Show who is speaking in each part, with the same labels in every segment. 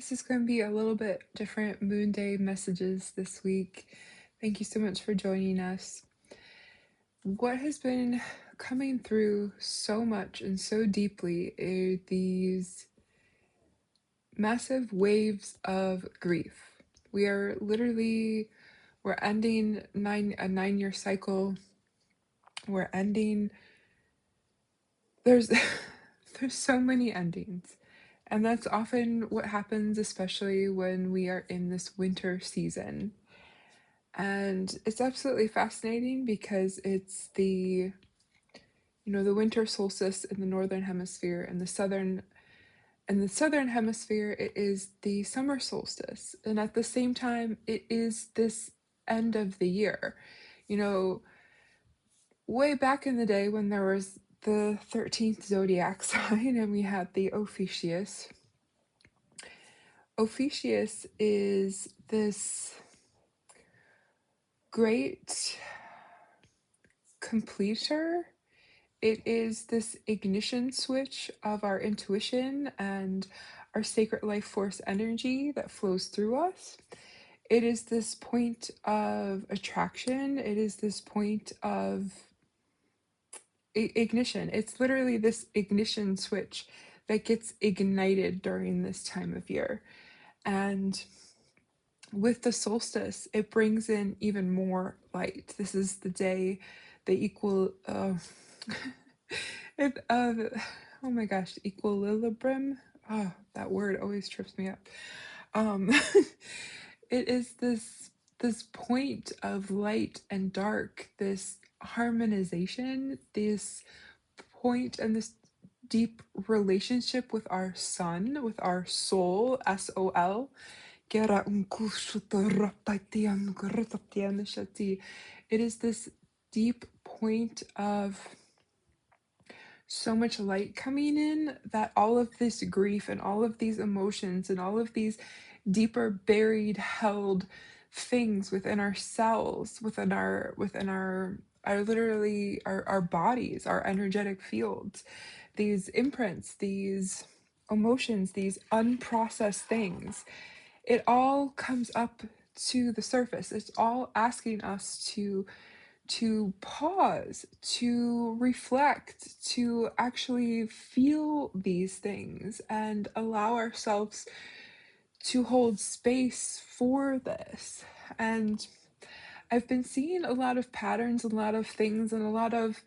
Speaker 1: This is going to be a little bit different Moon Day messages this week. Thank you so much for joining us. What has been coming through so much and so deeply are these massive waves of grief. We're ending a 9-year cycle. We're ending, there's there's so many endings. And that's often what happens, especially when we are in this winter season. And it's absolutely fascinating because it's the winter solstice in the northern hemisphere, and the southern hemisphere it is the summer solstice. And at the same time it is this end of the year. You know, way back in the day when there was the 13th zodiac sign and we had the Ophiuchus. Ophiuchus is this great completer. It is this ignition switch of our intuition and our sacred life force energy that flows through us. It is this point of attraction. It is this point of ignition. It's literally this ignition switch that gets ignited during this time of year. And with the solstice, it brings in even more light. This is the day, the equal, oh my gosh, equilibrium. Oh, that word always trips me up. Um, it is this point of light and dark, this harmonization, this point and this deep relationship with our sun, with our soul, SOL. It is this deep point of so much light coming in that all of this grief and all of these emotions and all of these deeper buried held things within our cells, within our literally our bodies, our energetic fields, these imprints, these emotions, these unprocessed things, it all comes up to the surface. It's all asking us to pause, to reflect, to actually feel these things and allow ourselves to hold space for this. And I've been seeing a lot of patterns, a lot of things, and a lot of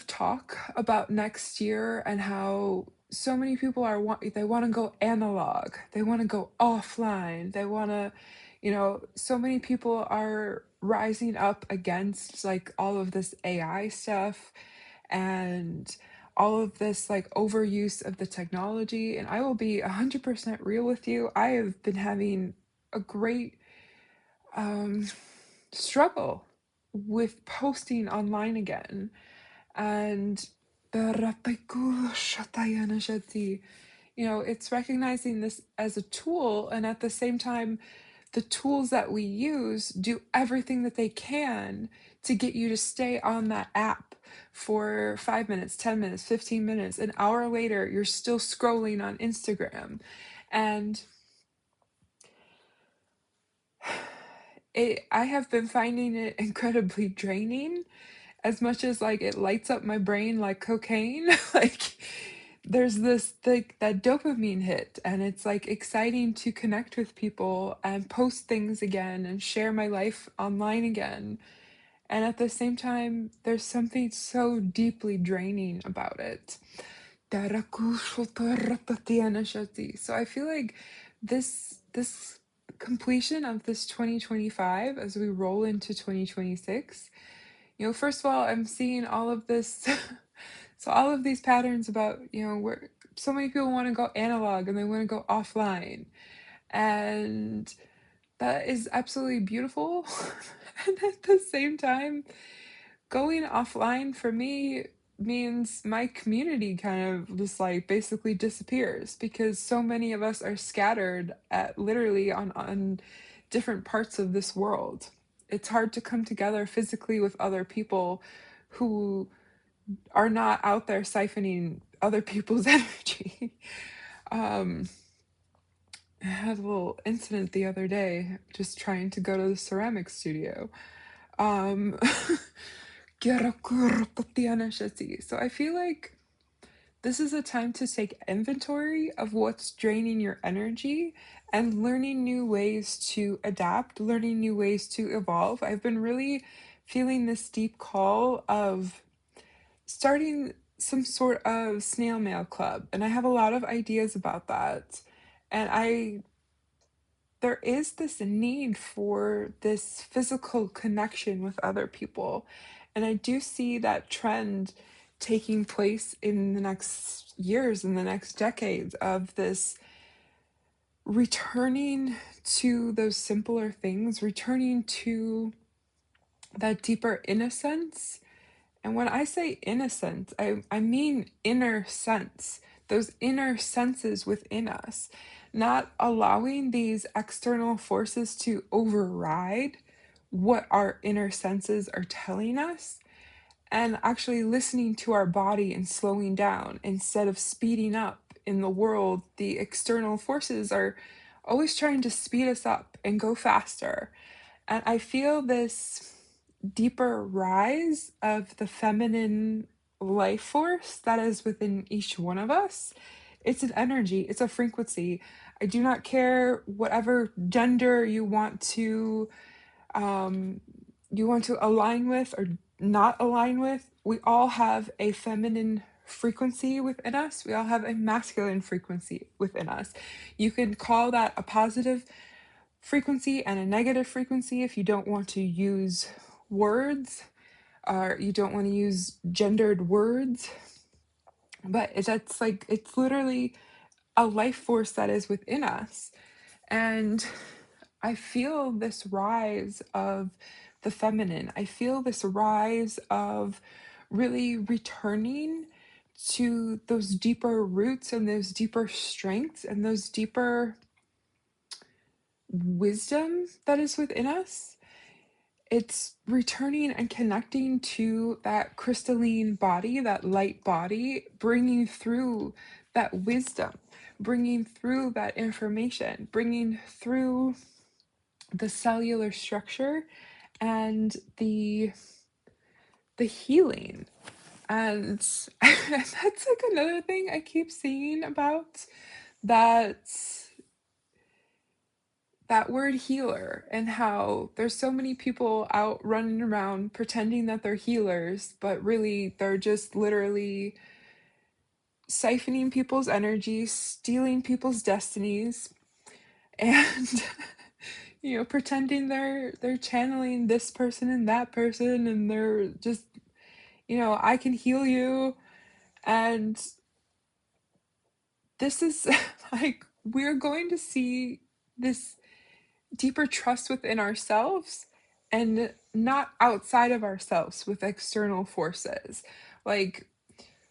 Speaker 1: talk about next year and how so many people they want to go analog, they want to go offline, they want to, so many people are rising up against like all of this AI stuff and all of this like overuse of the technology. And I will be 100% real with you, I have been having a great struggle with posting online again. And it's recognizing this as a tool, and at the same time the tools that we use do everything that they can to get you to stay on that app for 5 minutes, 10 minutes, 15 minutes. An hour later you're still scrolling on Instagram. And I have been finding it incredibly draining, as much as like it lights up my brain like cocaine. Like there's this like that dopamine hit, and it's like exciting to connect with people and post things again and share my life online again. And at the same time there's something so deeply draining about it. So I feel like this completion of this 2025 as we roll into 2026, first of all, I'm seeing all of this. So all of these patterns about, where so many people want to go analog and they want to go offline. And that is absolutely beautiful. And at the same time, going offline for me means my community kind of just like basically disappears, because so many of us are scattered at literally on different parts of this world. It's hard to come together physically with other people who are not out there siphoning other people's energy. um I had a little incident the other day just trying to go to the ceramic studio. Um, so I feel like this is a time to take inventory of what's draining your energy and learning new ways to adapt, learning new ways to evolve. I've been really feeling this deep call of starting some sort of snail mail club, and I have a lot of ideas about that. And there is this need for this physical connection with other people. And I do see that trend taking place in the next years, in the next decades, of this returning to those simpler things, returning to that deeper innocence. And when I say innocence, I mean inner sense, those inner senses within us, not allowing these external forces to override what our inner senses are telling us, and actually listening to our body and slowing down instead of speeding up. In the world, the external forces are always trying to speed us up and go faster. And I feel this deeper rise of the feminine life force that is within each one of us. It's an energy, it's a frequency. I do not care whatever gender um, you want to align with or not align with. We all have a feminine frequency within us. We all have a masculine frequency within us. You can call that a positive frequency and a negative frequency if you don't want to use words, or you don't want to use gendered words. But that's like, it's literally a life force that is within us. And I feel this rise of the feminine. I feel this rise of really returning to those deeper roots and those deeper strengths and those deeper wisdom that is within us. It's returning and connecting to that crystalline body, that light body, bringing through that wisdom, bringing through that information, bringing through the cellular structure and the healing. And that's like another thing I keep seeing about that word healer, and how there's so many people out running around pretending that they're healers, but really they're just literally siphoning people's energy, stealing people's destinies, and pretending they're channeling this person and that person, and they're just, I can heal you. And this is like, we're going to see this deeper trust within ourselves and not outside of ourselves with external forces. Like,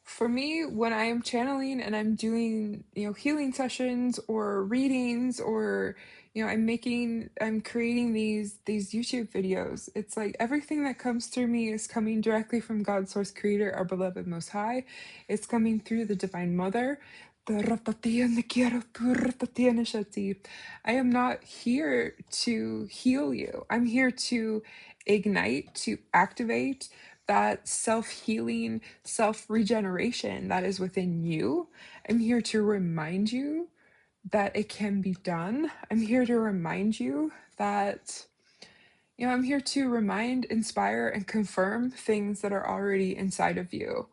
Speaker 1: for me, when I am channeling and I'm doing, healing sessions or readings, or, I'm creating these YouTube videos, it's like everything that comes through me is coming directly from God, Source, Creator, our beloved Most High. It's coming through the Divine Mother. I am not here to heal you. I'm here to ignite, to activate that self-healing, self-regeneration that is within you. I'm here to remind you that it can be done. I'm here to remind you that, I'm here to remind, inspire, and confirm things that are already inside of you.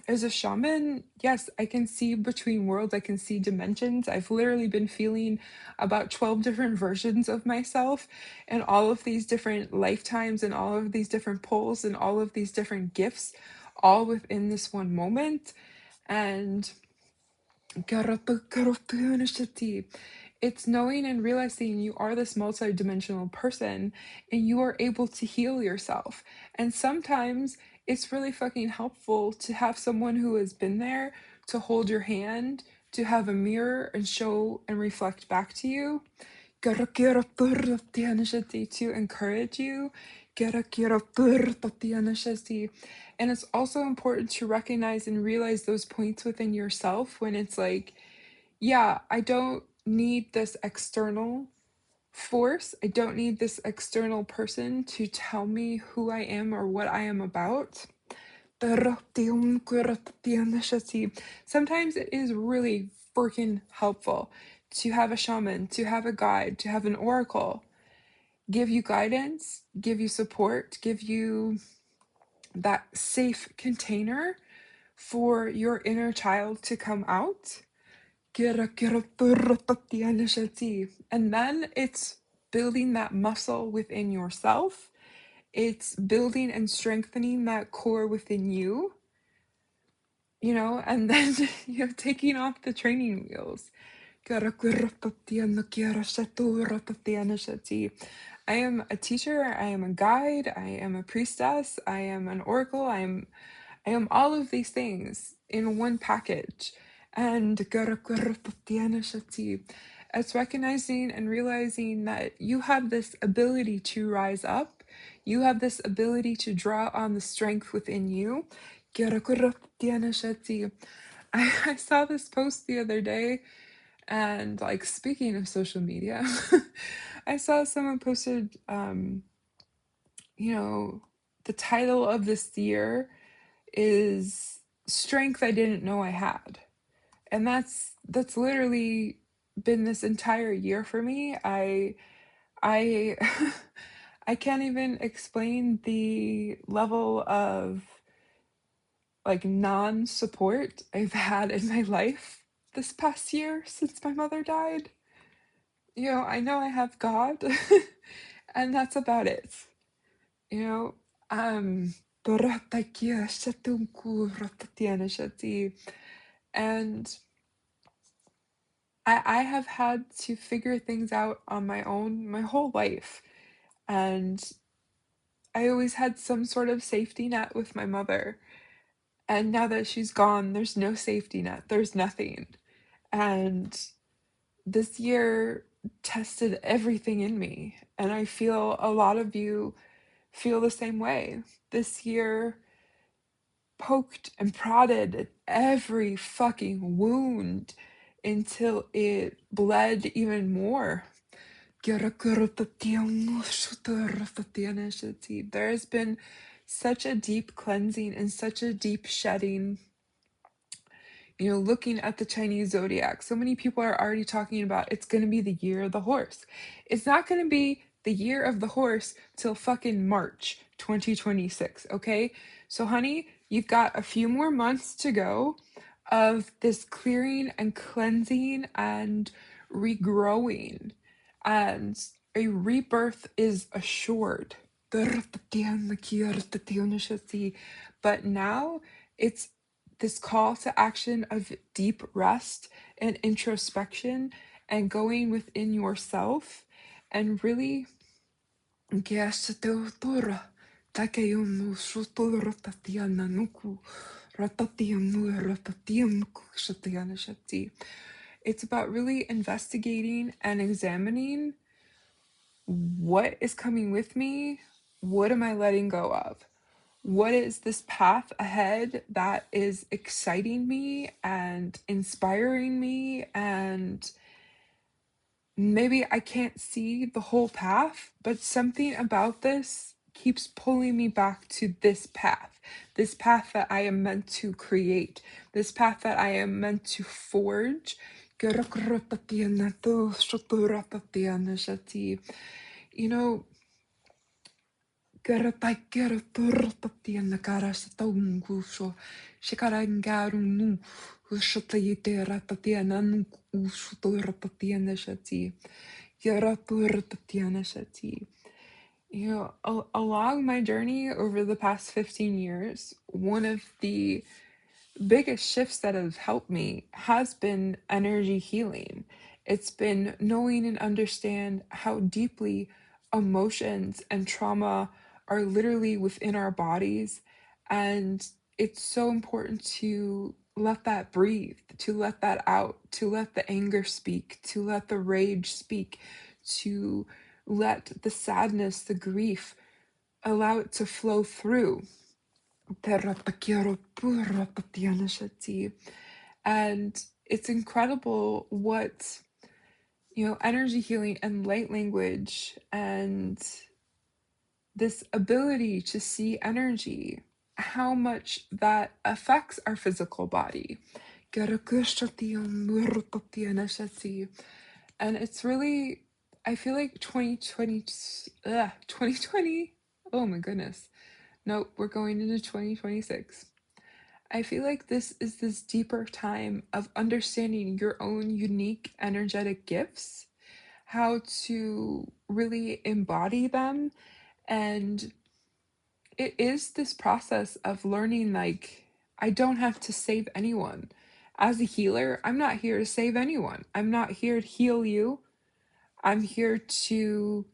Speaker 1: As a shaman, yes, I can see between worlds, I can see dimensions. I've literally been feeling about 12 different versions of myself, and all of these different lifetimes, and all of these different poles, and all of these different gifts, all within this one moment. And it's knowing and realizing you are this multidimensional person, and you are able to heal yourself. And sometimes it's really fucking helpful to have someone who has been there to hold your hand, to have a mirror and show and reflect back to you, to encourage you, And it's also important to recognize and realize those points within yourself when it's like, yeah, I don't need this external force. I don't need this external person to tell me who I am or what I am about. Sometimes it is really freaking helpful to have a shaman, to have a guide, to have an oracle give you guidance, give you support, give you that safe container for your inner child to come out. And then it's building that muscle within yourself. It's building and strengthening that core within you, and then, taking off the training wheels. I am a teacher, I am a guide, I am a priestess, I am an oracle, I am all of these things in one package. And it's recognizing and realizing that you have this ability to rise up. You have this ability to draw on the strength within you. I saw this post the other day, and like, speaking of social media, I saw someone posted, the title of this year is Strength I Didn't Know I Had. And that's literally been this entire year for me. I I can't even explain the level of like non-support I've had in my life this past year since my mother died. I know I have God, and that's about it. Um, and I have had to figure things out on my own my whole life. And I always had some sort of safety net with my mother. And now that she's gone, there's no safety net. There's nothing. And this year tested everything in me. And I feel a lot of you feel the same way. This year poked and prodded at every fucking wound until it bled even more. There has been such a deep cleansing and such a deep shedding. Looking at the Chinese zodiac, so many people are already talking about it's going to be the year of the horse. It's not going to be the year of the horse till fucking March 2026, okay? So, honey, you've got a few more months to go of this clearing and cleansing and regrowing, and a rebirth is assured. But now it's this call to action of deep rest and introspection and going within yourself and really it's about really investigating and examining what is coming with me, what am I letting go of? What is this path ahead that is exciting me and inspiring me? And maybe I can't see the whole path, but something about this keeps pulling me back to this path that I am meant to create, this path that I am meant to forge. Along my journey over the past 15 years, one of the biggest shifts that have helped me has been energy healing. It's been knowing and understand how deeply emotions and trauma are literally within our bodies. And it's so important to let that breathe, to let that out, to let the anger speak, to let the rage speak, to let the sadness, the grief allow it to flow through. And it's incredible what, energy healing and light language and this ability to see energy, how much that affects our physical body. And it's really, I feel like 2020, oh my goodness. Nope, we're going into 2026. I feel like this is this deeper time of understanding your own unique energetic gifts, how to really embody them. And it is this process of learning, like, I don't have to save anyone. As a healer, I'm not here to save anyone. I'm not here to heal you. I'm here to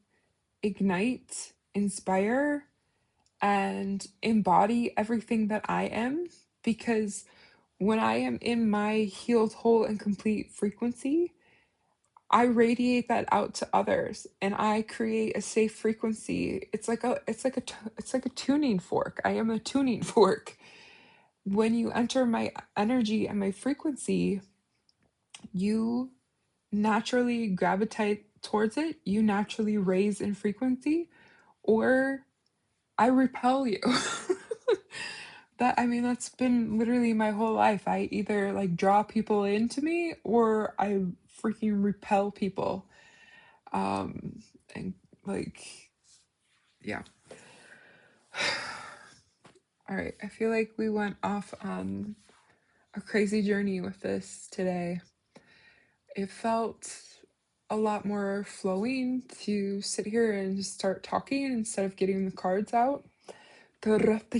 Speaker 1: ignite, inspire, and embody everything that I am, because when I am in my healed, whole, and complete frequency, I radiate that out to others, and I create a safe frequency. It's like a tuning fork. I am a tuning fork. When you enter my energy and my frequency, you naturally gravitate towards it. You naturally raise in frequency, or I repel you. That's been literally my whole life. I either like draw people into me, or I freaking repel people. And like, yeah. All right, I feel like we went off on a crazy journey with this today. It felt a lot more flowing to sit here and just start talking instead of getting the cards out. Let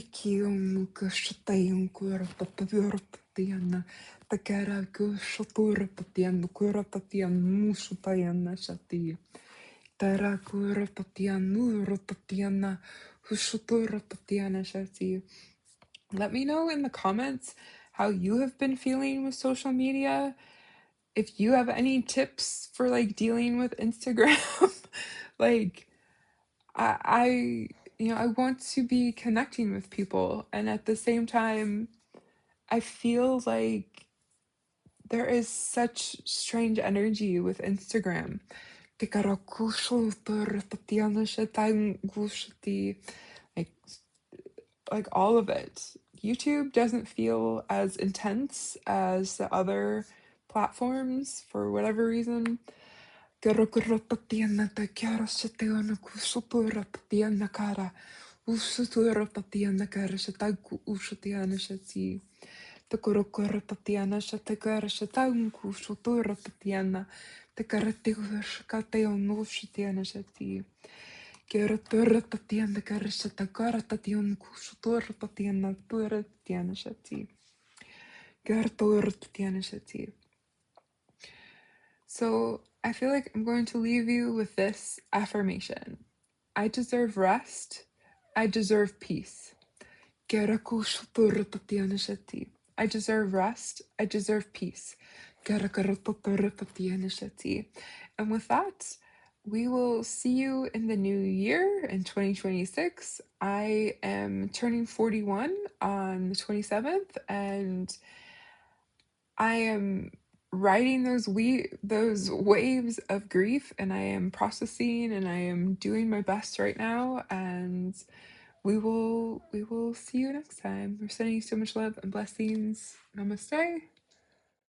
Speaker 1: me know in the comments how you have been feeling with social media. If you have any tips for like dealing with Instagram. Like, I I want to be connecting with people, and at the same time I feel like there is such strange energy with Instagram. Like like all of it. YouTube doesn't feel as intense as the other platforms for whatever reason. So I feel like I'm going to leave you with this affirmation. I deserve rest. I deserve peace. I deserve rest. I deserve peace. And with that, we will see you in the new year in 2026. I am turning 41 on the 27th, and I am riding those waves of grief, and I am processing, and I am doing my best right now, and we will see you next time. We're sending you so much love and blessings. Namaste.